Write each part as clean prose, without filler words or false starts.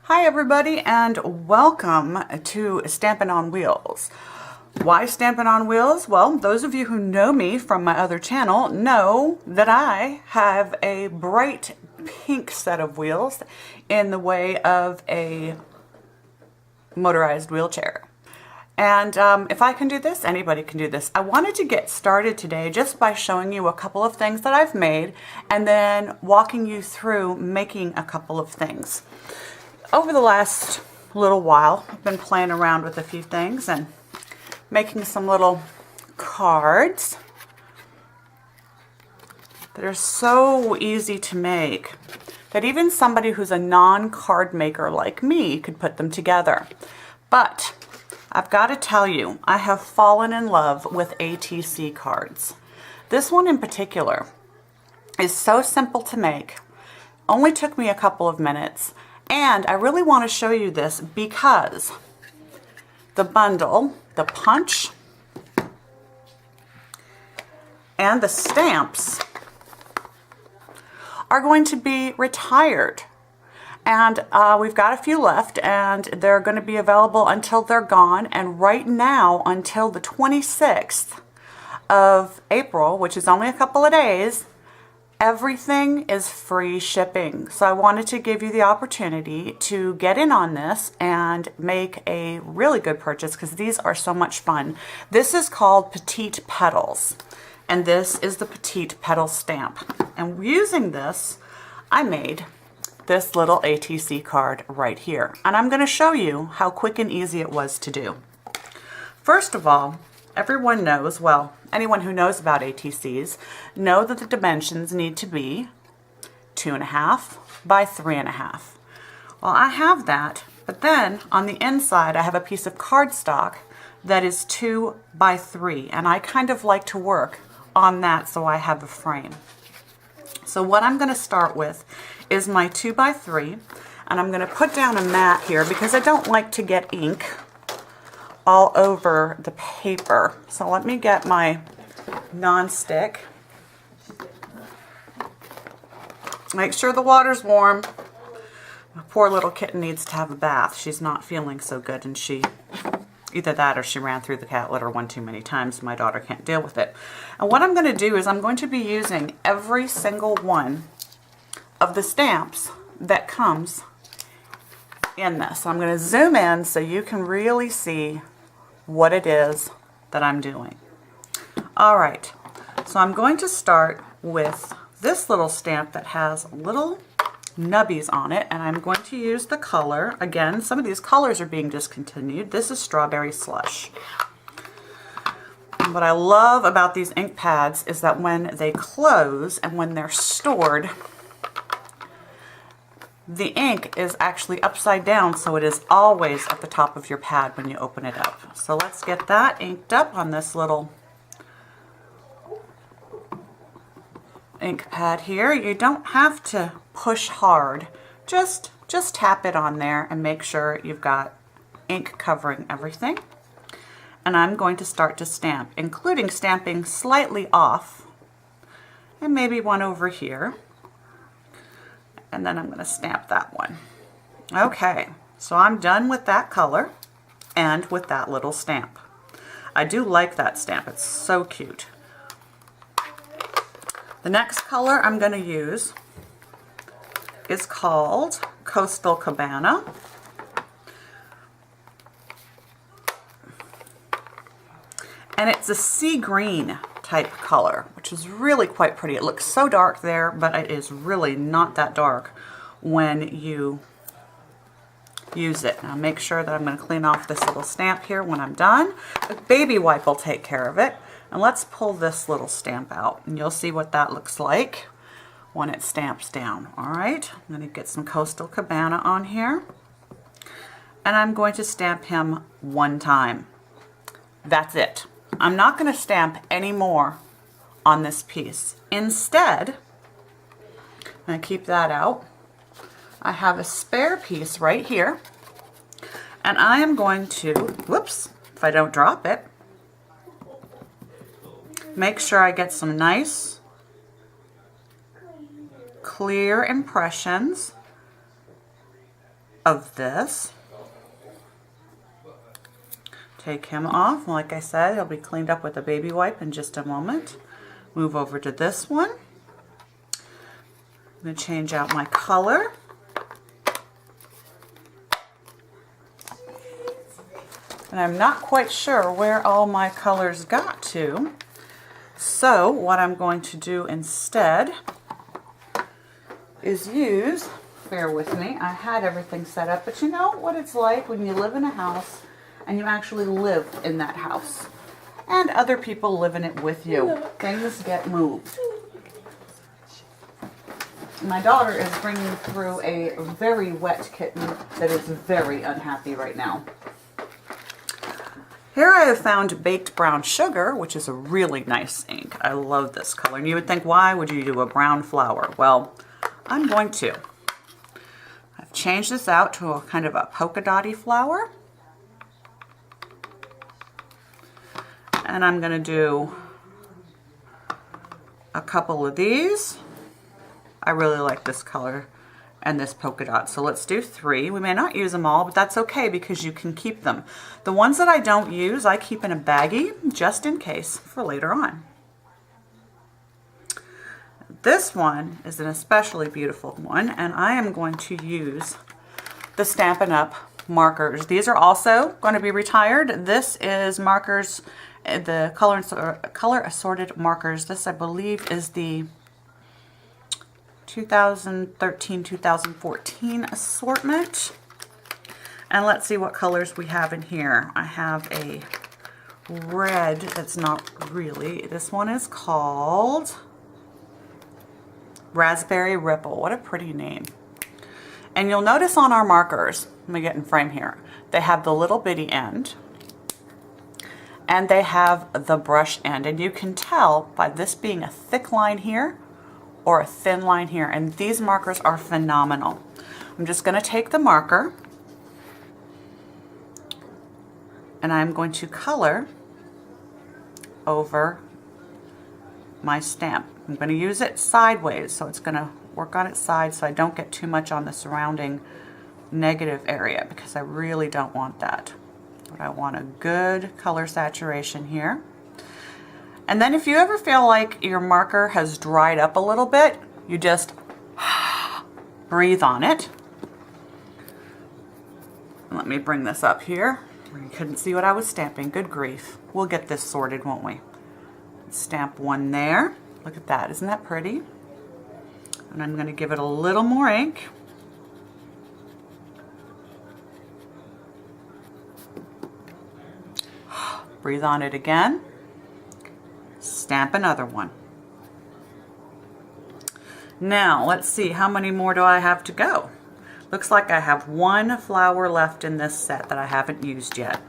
Hi everybody and welcome to Stampin' on Wheels. Why Stampin' on Wheels? Well, those of you who know me from my other channel know that I have a bright pink set of wheels in the way of a motorized wheelchair. And if I can do this, anybody can do this. I wanted to get started today just by showing you a couple of things that I've made and then walking you through making a couple of things. Over the last little while, I've been playing around with a few things and making some little cards that are so easy to make that even somebody who's a non-card maker like me could put them together. But I've got to tell you, I have fallen in love with ATC cards. This one in particular is so simple to make, only took me a couple of minutes. And I really want to show you this because the bundle, the punch, and the stamps are going to be retired. And we've got a few left and they're going to be available until they're gone. And right now, until the 26th of April, which is only a couple of days, everything is free shipping. So I wanted to give you the opportunity to get in on this and make a really good purchase because these are so much fun. This is called Petite Petals, and this is the Petite Petal stamp. And using this, I made this little ATC card right here. And I'm going to show you how quick and easy it was to do. First of all, everyone knows, well, anyone who knows about ATCs know that the dimensions need to be 2.5 by 3.5. Well, I have that, but then on the inside I have a piece of cardstock that is 2 by 3, and I kind of like to work on that so I have a frame. So what I'm going to start with is my 2 by 3, and I'm going to put down a mat here because I don't like to get ink all over the paper. So let me get my non-stick. Make sure the water's warm. My poor little kitten needs to have a bath. She's not feeling so good, and either that or she ran through the cat litter one too many times. My daughter can't deal with it. And what I'm going to do is I'm going to be using every single one of the stamps that comes in this. So I'm going to zoom in so you can really see what it is that I'm doing. All right, so I'm going to start with this little stamp that has little nubbies on it, and I'm going to use the color. Again, some of these colors are being discontinued. This is Strawberry Slush. And what I love about these ink pads is that when they close and when they're stored, the ink is actually upside down, so it is always at the top of your pad when you open it up. So let's get that inked up on this little ink pad here. You don't have to push hard. Just tap it on there and make sure you've got ink covering everything. And I'm going to start to stamp, including stamping slightly off and maybe one over here. And then I'm going to stamp that one. Okay, so I'm done with that color and with that little stamp. I do like that stamp. It's so cute. The next color I'm going to use is called Coastal Cabana. And it's a sea green type color, which is really quite pretty. It looks so dark there, but it is really not that dark when you use it. Now make sure that I'm going to clean off this little stamp here when I'm done. A baby wipe will take care of it. And let's pull this little stamp out, and you'll see what that looks like when it stamps down. All right, I'm going to get some Coastal Cabana on here, and I'm going to stamp him one time. That's it. I'm not going to stamp any more on this piece. Instead, I'm going to keep that out. I have a spare piece right here, and I am going to, whoops, if I don't drop it, make sure I get some nice clear impressions of this. Take him off. Like I said, he'll be cleaned up with a baby wipe in just a moment. Move over to this one. I'm going to change out my color. And I'm not quite sure where all my colors got to. So what I'm going to do instead is use, bear with me, I had everything set up, but you know what it's like when you live in a house and you actually live in that house and other people live in it with you. Things get moved. My daughter is bringing through a very wet kitten that is very unhappy right now. Here I have found Baked Brown Sugar, which is a really nice ink. I love this color. And you would think, why would you do a brown flower? Well, I'm going to. I've changed this out to a kind of a polka dotty flower. And I'm going to do a couple of these. I really like this color and this polka dot. So let's do 3. We may not use them all, but that's okay because you can keep them. The ones that I don't use, I keep in a baggie just in case for later on. This one is an especially beautiful one, and I am going to use the Stampin' Up markers. These are also going to be retired. This is markers, the color assorted markers. This, I believe, is the 2013-2014 assortment. And let's see what colors we have in here. I have a red that's not really. This one is called Raspberry Ripple. What a pretty name. And you'll notice on our markers, let me get in frame here, they have the little bitty end and they have the brush end. And you can tell by this being a thick line here or a thin line here, and these markers are phenomenal. I'm just going to take the marker and I'm going to color over my stamp. I'm going to use it sideways, so it's going to work on its side so I don't get too much on the surrounding negative area, because I really don't want that. But I want a good color saturation here. And then if you ever feel like your marker has dried up a little bit, you just breathe on it. Let me bring this up here. You couldn't see what I was stamping. Good grief. We'll get this sorted, won't we? Stamp one there. Look at that. Isn't that pretty? And I'm going to give it a little more ink. Breathe on it again. Stamp another one. Now, let's see, how many more do I have to go? Looks like I have one flower left in this set that I haven't used yet.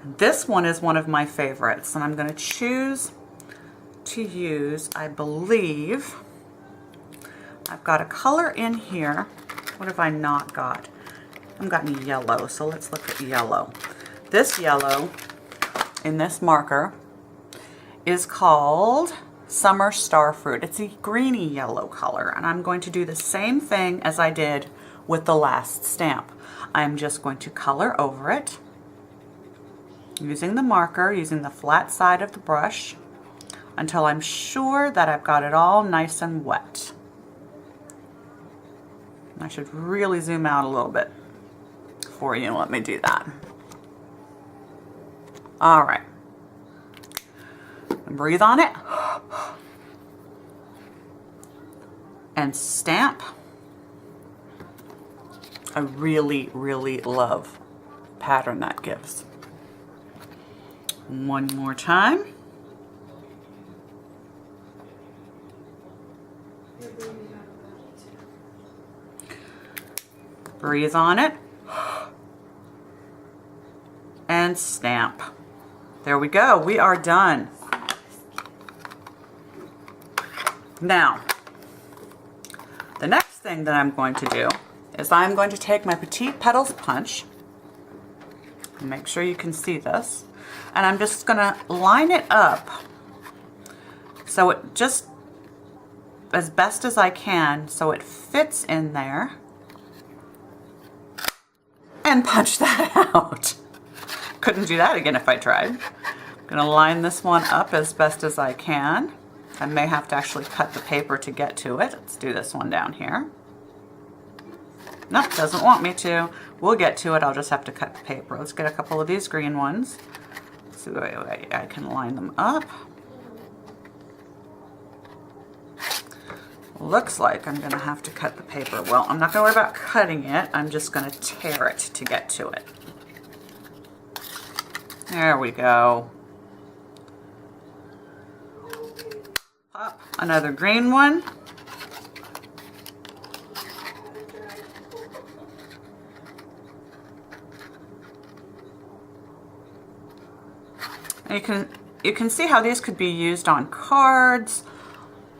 This one is one of my favorites, and I'm going to choose to use, I believe, I've got a color in here. What have I not got? I've gotten yellow, so let's look at yellow. This yellow in this marker is called Summer Starfruit. It's a greeny yellow color, and I'm going to do the same thing as I did with the last stamp. I'm just going to color over it using the marker, using the flat side of the brush, until I'm sure that I've got it all nice and wet. I should really zoom out a little bit for you. Let me do that. All right. Breathe on it. And stamp. I really, really love the pattern that gives. One more time. Breathe on it. And stamp. There we go. We are done. Now, the next thing that I'm going to do is I'm going to take my Petite Petals punch, and make sure you can see this, and I'm just going to line it up so it just as best as I can so it fits in there. and punch that out. Couldn't do that again if I tried. I'm gonna line this one up as best as I can. I may have to actually cut the paper to get to it. Let's do this one down here. Nope, doesn't want me to. We'll get to it, I'll just have to cut the paper. Let's get a couple of these green ones. So I can line them up. Looks like I'm gonna have to cut the paper. Well, I'm not gonna worry about cutting it. I'm just gonna tear it to get to it. There we go. Pop another green one. And you can see how these could be used on cards,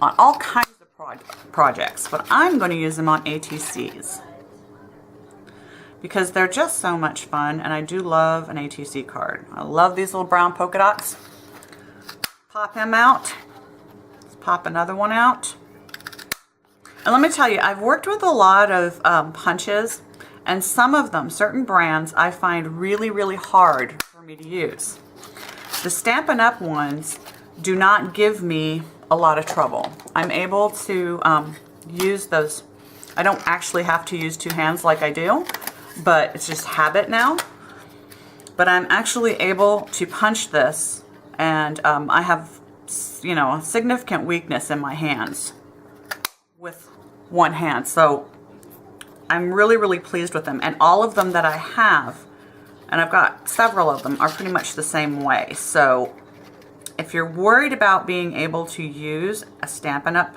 on all kinds of projects, but I'm going to use them on ATCs because they're just so much fun, and I do love an ATC card. I love these little brown polka dots. Pop him out. Let's pop another one out. And let me tell you, I've worked with a lot of punches, and some of them, certain brands, I find really, really hard for me to use. The Stampin' Up ones do not give me a lot of trouble. I'm able to use those. I don't actually have to use two hands like I do, but it's just habit now. But I'm actually able to punch this, and I have, you know, a significant weakness in my hands with one hand. So I'm really, really pleased with them. And all of them that I have, and I've got several of them, are pretty much the same way. So if you're worried about being able to use a Stampin' Up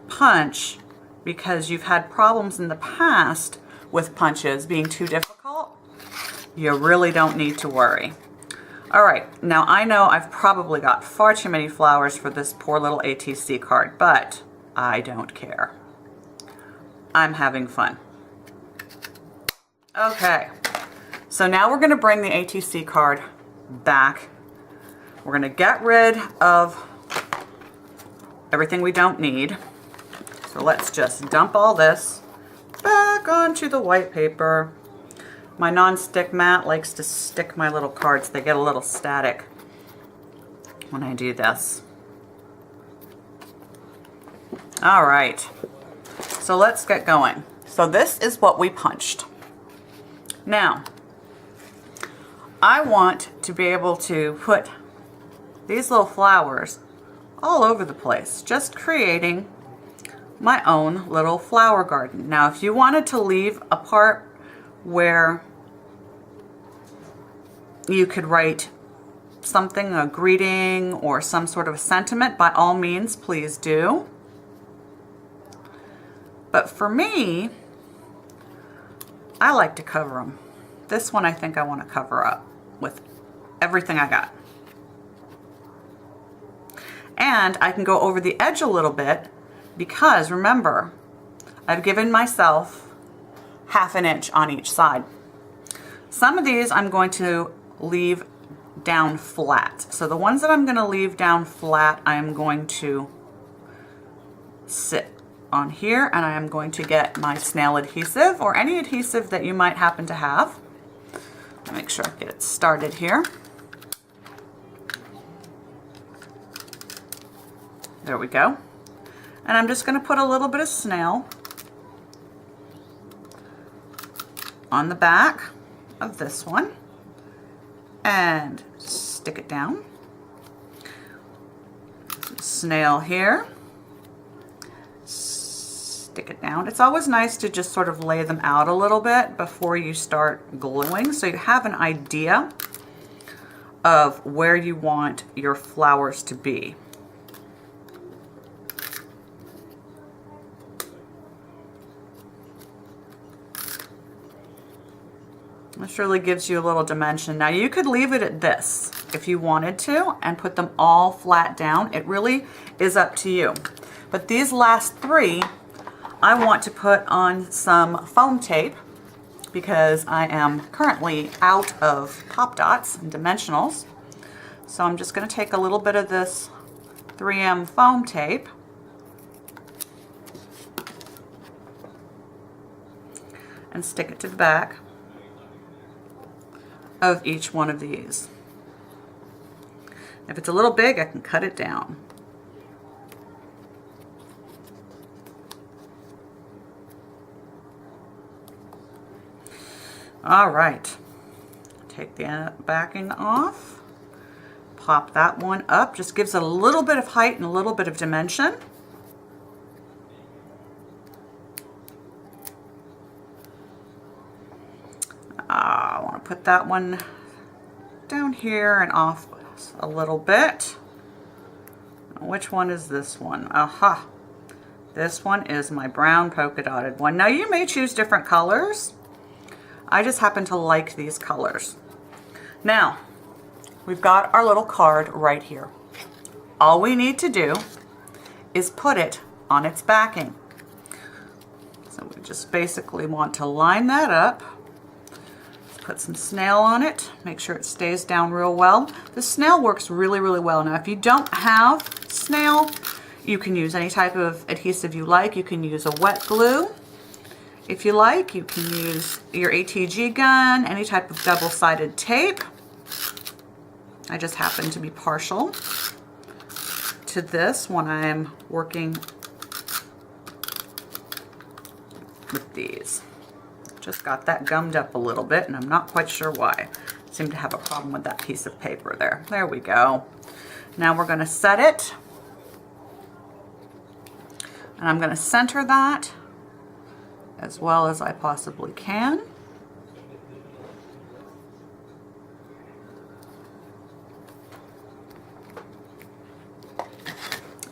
punch because you've had problems in the past with punches being too difficult, you really don't need to worry. All right, now I know I've probably got far too many flowers for this poor little ATC card, but I don't care. I'm having fun. Okay. So now we're going to bring the ATC card back. We're going to get rid of everything we don't need. So let's just dump all this back onto the white paper. My non-stick mat likes to stick my little cards. They get a little static when I do this. All right. So let's get going. So this is what we punched. Now, I want to be able to put these little flowers all over the place, just creating my own little flower garden. Now, if you wanted to leave a part where you could write something, a greeting or some sort of a sentiment, by all means, please do. But for me, I like to cover them. This one I think I want to cover up with everything I got. And I can go over the edge a little bit because, remember, I've given myself ½ inch on each side. Some of these I'm going to leave down flat. So the ones that I'm going to leave down flat, I am going to sit on here, and I am going to get my snail adhesive or any adhesive that you might happen to have. Make sure I get it started here. There we go. And I'm just going to put a little bit of snail on the back of this one and stick it down. Snail here. Stick it down. It's always nice to just sort of lay them out a little bit before you start gluing, so you have an idea of where you want your flowers to be. This really gives you a little dimension. Now you could leave it at this if you wanted to and put them all flat down. It really is up to you. But these last three, I want to put on some foam tape because I am currently out of pop dots and dimensionals. So I'm just going to take a little bit of this 3M foam tape and stick it to the back. of each one of these. If it's a little big, I can cut it down. All right, take the backing off, pop that one up, just gives it a little bit of height and a little bit of dimension. I want to put that one down here and off a little bit. Which one is this one? Aha! This one is my brown polka dotted one. Now you may choose different colors. I just happen to like these colors. Now, we've got our little card right here. All we need to do is put it on its backing. So we just basically want to line that up. Put some snail on it, make sure it stays down real well. The snail works really, really well. Now, if you don't have snail, you can use any type of adhesive you like. You can use a wet glue. If you like, you can use your ATC gun, any type of double-sided tape. I just happen to be partial to this when I'm working with these. Just got that gummed up a little bit, and I'm not quite sure why. I seem to have a problem with that piece of paper there. There we go. Now we're going to set it, and I'm going to center that as well as I possibly can.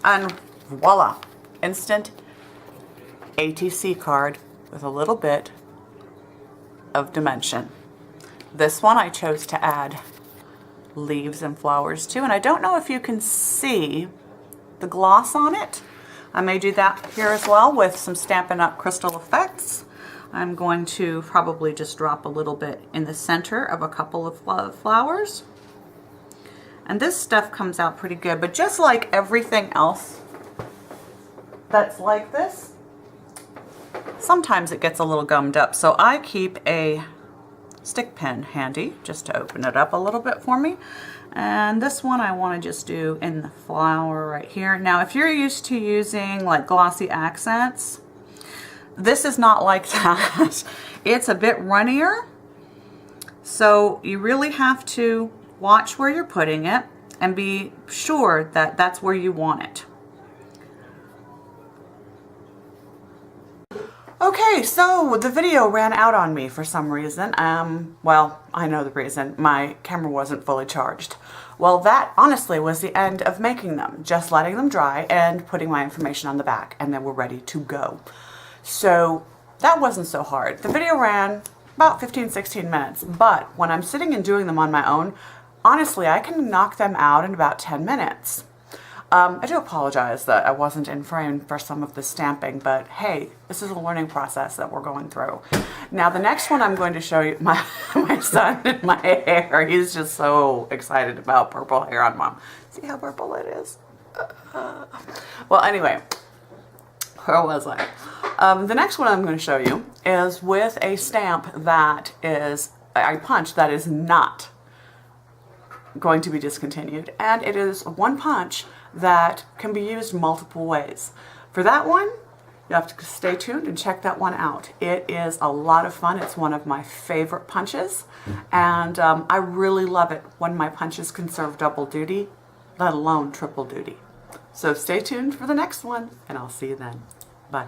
And voila, instant ATC card with a little bit of dimension. This one I chose to add leaves and flowers to, and I don't know if you can see the gloss on it. I may do that here as well with some Stampin' Up! Crystal Effects. I'm going to probably just drop a little bit in the center of a couple of flowers. And this stuff comes out pretty good, but just like everything else that's like this, sometimes it gets a little gummed up. So I keep a stick pin handy just to open it up a little bit for me. And this one I want to just do in the flower right here. Now, if you're used to using like glossy accents, this is not like that. It's a bit runnier. So you really have to watch where you're putting it and be sure that that's where you want it. Okay, so the video ran out on me for some reason. Well, I know the reason. My camera wasn't fully charged. Well, that honestly was the end of making them. Just letting them dry and putting my information on the back, and then we're ready to go. So that wasn't so hard. The video ran about 15-16 minutes, but when I'm sitting and doing them on my own, honestly, I can knock them out in about 10 minutes. I do apologize that I wasn't in frame for some of the stamping, but hey, this is a learning process that we're going through. Now, the next one I'm going to show you, my son and my hair. He's just so excited about purple hair on Mom. See how purple it is? Well, anyway, where was I? The next one I'm going to show you is with a stamp that is a punch that is not going to be discontinued, and it is one punch that can be used multiple ways. For that one, you have to stay tuned and check that one out. It is a lot of fun. It's one of my favorite punches, and I really love it when my punches can serve double duty, let alone triple duty. So stay tuned for the next one, and I'll see you then. Bye.